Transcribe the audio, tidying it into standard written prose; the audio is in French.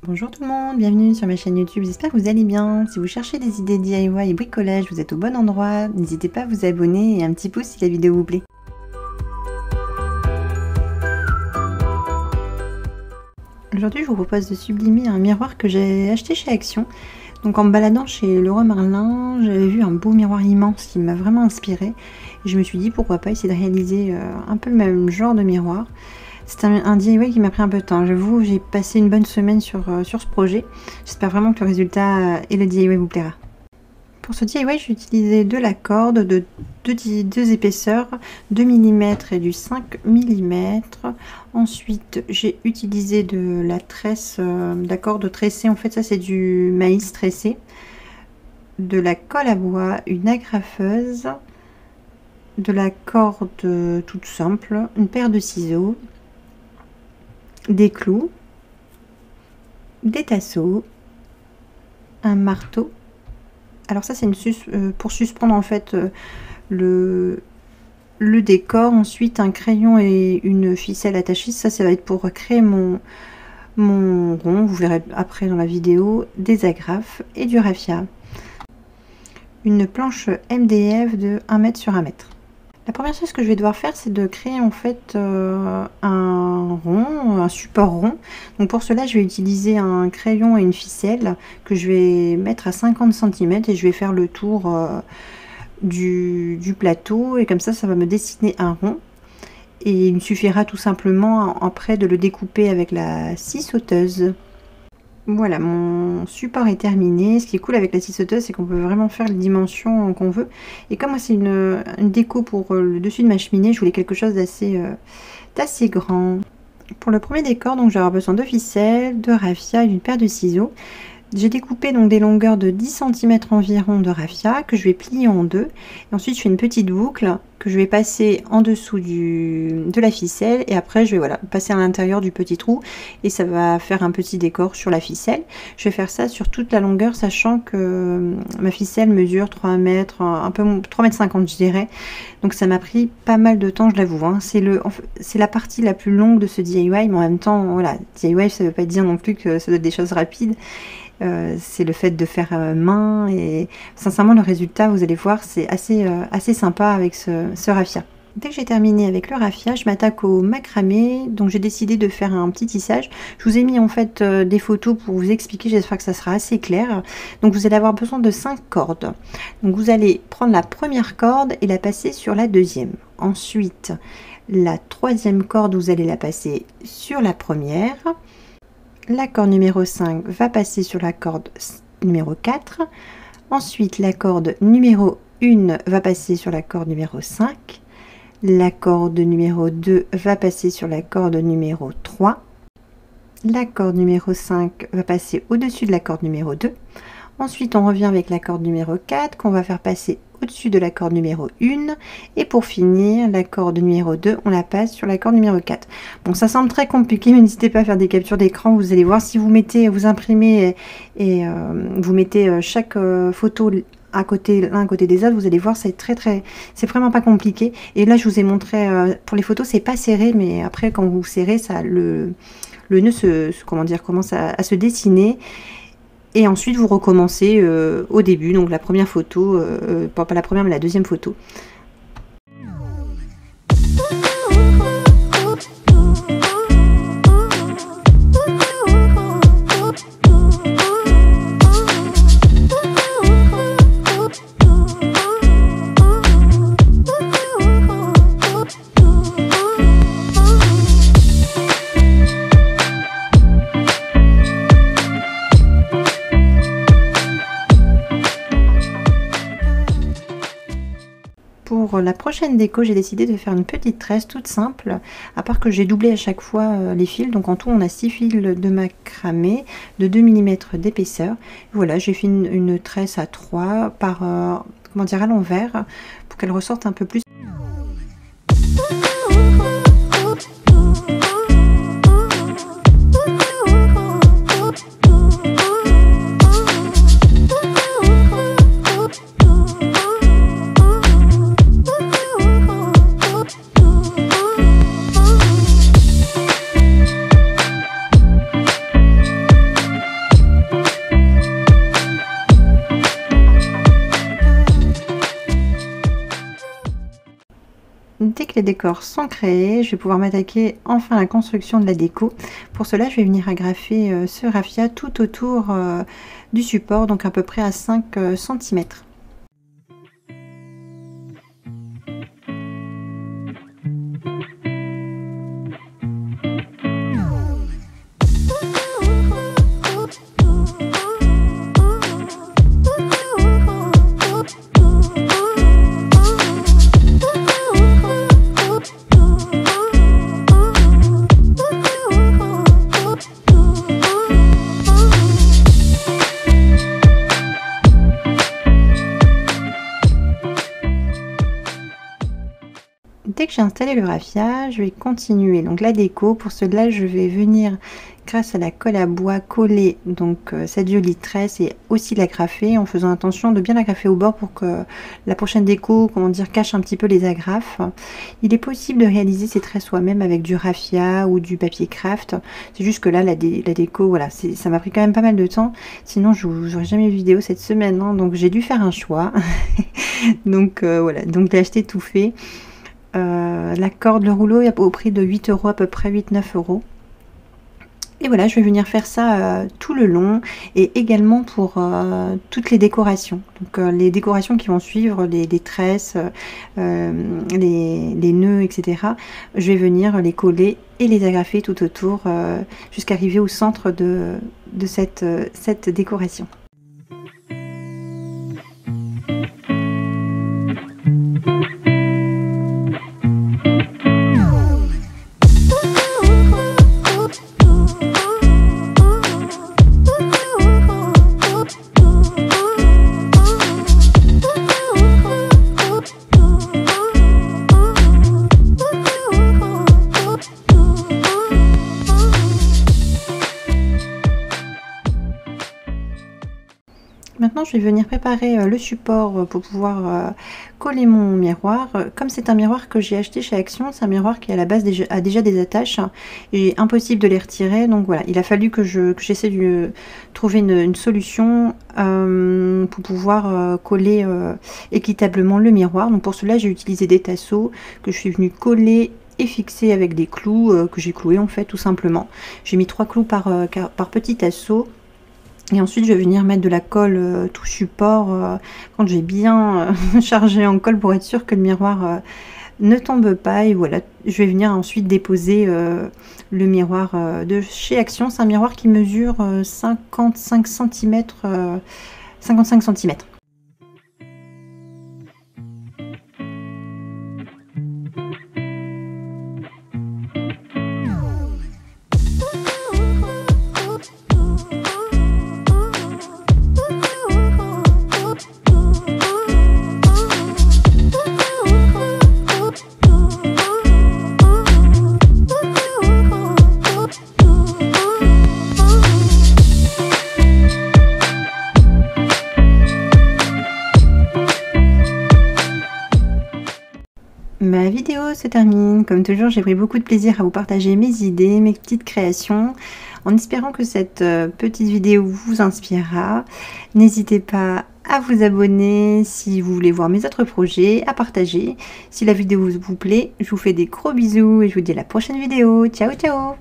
Bonjour tout le monde, bienvenue sur ma chaîne YouTube, j'espère que vous allez bien. Si vous cherchez des idées DIY et bricolage, vous êtes au bon endroit. N'hésitez pas à vous abonner et un petit pouce si la vidéo vous plaît. Aujourd'hui, je vous propose de sublimer un miroir que j'ai acheté chez Action. Donc en me baladant chez Leroy Merlin, j'avais vu un beau miroir immense qui m'a vraiment inspiré. Et je me suis dit pourquoi pas essayer de réaliser un peu le même genre de miroir. C'est un DIY qui m'a pris un peu de temps. J'avoue, j'ai passé une bonne semaine sur ce projet. J'espère vraiment que le résultat et le DIY vous plaira. Pour ce DIY, j'ai utilisé de la corde de deux épaisseurs, 2 mm et du 5 mm. Ensuite, j'ai utilisé de la tresse, de la corde tressée. En fait, ça c'est du maïs tressé. De la colle à bois, une agrafeuse, de la corde toute simple, une paire de ciseaux, des clous, des tasseaux, un marteau. Alors ça c'est pour suspendre en fait le décor. Ensuite un crayon et une ficelle attachée. Ça va être pour créer mon rond. Vous verrez après dans la vidéo. Des agrafes et du raffia. Une planche MDF de 1 m sur 1 m. La première chose que je vais devoir faire, c'est de créer en fait un rond, un support rond. Donc pour cela, je vais utiliser un crayon et une ficelle que je vais mettre à 50 cm et je vais faire le tour du plateau. Et comme ça va me dessiner un rond. Et il me suffira tout simplement après de le découper avec la scie sauteuse. Voilà, mon support est terminé. Ce qui est cool avec la scie sauteuse, c'est qu'on peut vraiment faire les dimensions qu'on veut. Et comme moi c'est une déco pour le dessus de ma cheminée, je voulais quelque chose d'assez grand. Pour le premier décor, donc j'aurai besoin de ficelles, de raffia et d'une paire de ciseaux. J'ai découpé donc des longueurs de 10 cm environ de raffia que je vais plier en deux. Et ensuite je fais une petite boucle que je vais passer en dessous de la ficelle. Et après je vais passer à l'intérieur du petit trou. Et ça va faire un petit décor sur la ficelle. Je vais faire ça sur toute la longueur, sachant que ma ficelle mesure 3 mètres, un peu 3,50 m je dirais. Donc ça m'a pris pas mal de temps, je l'avoue. Hein. C'est la partie la plus longue de ce DIY. Mais en même temps, voilà, DIY ça veut pas dire non plus que ça doit être des choses rapides. C'est le fait de faire main et sincèrement le résultat vous allez voir c'est assez sympa avec ce raffia. Dès que j'ai terminé avec le raffia, je m'attaque au macramé. Donc j'ai décidé de faire un petit tissage. Je vous ai mis en fait des photos pour vous expliquer, j'espère que ça sera assez clair. Donc vous allez avoir besoin de 5 cordes. Donc vous allez prendre la première corde et la passer sur la deuxième. Ensuite la troisième corde, vous allez la passer sur la première. La corde numéro 5 va passer sur la corde numéro 4. Ensuite, la corde numéro 1 va passer sur la corde numéro 5. La corde numéro 2 va passer sur la corde numéro 3. La corde numéro 5 va passer au-dessus de la corde numéro 2. Ensuite, on revient avec la corde numéro 4 qu'on va faire passer au-dessus de la corde numéro 1. Et pour finir, la corde numéro 2, on la passe sur la corde numéro 4. Bon, ça semble très compliqué, mais n'hésitez pas à faire des captures d'écran. Vous allez voir, si vous imprimez et vous mettez chaque photo l'un à côté des autres, vous allez voir, c'est c'est vraiment pas compliqué. Et là, je vous ai montré, pour les photos, c'est pas serré, mais après, quand vous serrez, ça, le nœud commence à se dessiner. Et ensuite, vous recommencez au début, donc la première photo, pas la première, mais la deuxième photo. Pour la prochaine déco, j'ai décidé de faire une petite tresse toute simple, à part que j'ai doublé à chaque fois les fils. Donc en tout, on a 6 fils de macramé de 2 mm d'épaisseur. Voilà, j'ai fait une tresse à 3 par, à l'envers, pour qu'elle ressorte un peu plus. les décors sont créés, je vais pouvoir m'attaquer enfin à la construction de la déco. Pour cela, je vais venir agrafer ce raffia tout autour du support, donc à peu près à 5 cm. Dès que j'ai installé le raffia, je vais continuer donc la déco. Pour cela, je vais venir, grâce à la colle à bois, coller donc cette jolie tresse et aussi l'agrafer en faisant attention de bien l'agrafer au bord pour que la prochaine déco, comment dire, cache un petit peu les agrafes. Il est possible de réaliser ces tresses soi-même avec du raffia ou du papier craft. C'est juste que là, la déco, voilà, ça m'a pris quand même pas mal de temps. Sinon, je n'aurais jamais eu de vidéo cette semaine, hein, donc j'ai dû faire un choix. Donc voilà, donc j'ai acheté tout fait. La corde, le rouleau est au prix de 8 €, à peu près 8-9 €. Et voilà, je vais venir faire ça tout le long et également pour toutes les décorations. Donc les décorations qui vont suivre, les tresses, les nœuds, etc. Je vais venir les coller et les agrafer tout autour jusqu'à arriver au centre de cette décoration. Maintenant, je vais venir préparer le support pour pouvoir coller mon miroir. Comme c'est un miroir que j'ai acheté chez Action, c'est un miroir qui à la base a déjà des attaches et impossible de les retirer. Donc voilà, il a fallu que j'essaie de trouver une solution pour pouvoir coller équitablement le miroir. Donc pour cela, j'ai utilisé des tasseaux que je suis venue coller et fixer avec des clous que j'ai cloués en fait tout simplement. J'ai mis 3 clous par petit tasseau. Et ensuite, je vais venir mettre de la colle tout support quand j'ai bien chargé en colle pour être sûr que le miroir ne tombe pas. Et voilà, je vais venir ensuite déposer le miroir de chez Action. C'est un miroir qui mesure 55 cm. 55 cm. Ma vidéo se termine. Comme toujours, j'ai pris beaucoup de plaisir à vous partager mes idées, mes petites créations, en espérant que cette petite vidéo vous inspirera. N'hésitez pas à vous abonner si vous voulez voir mes autres projets, à partager. Si la vidéo vous plaît, je vous fais des gros bisous et je vous dis à la prochaine vidéo. Ciao, ciao!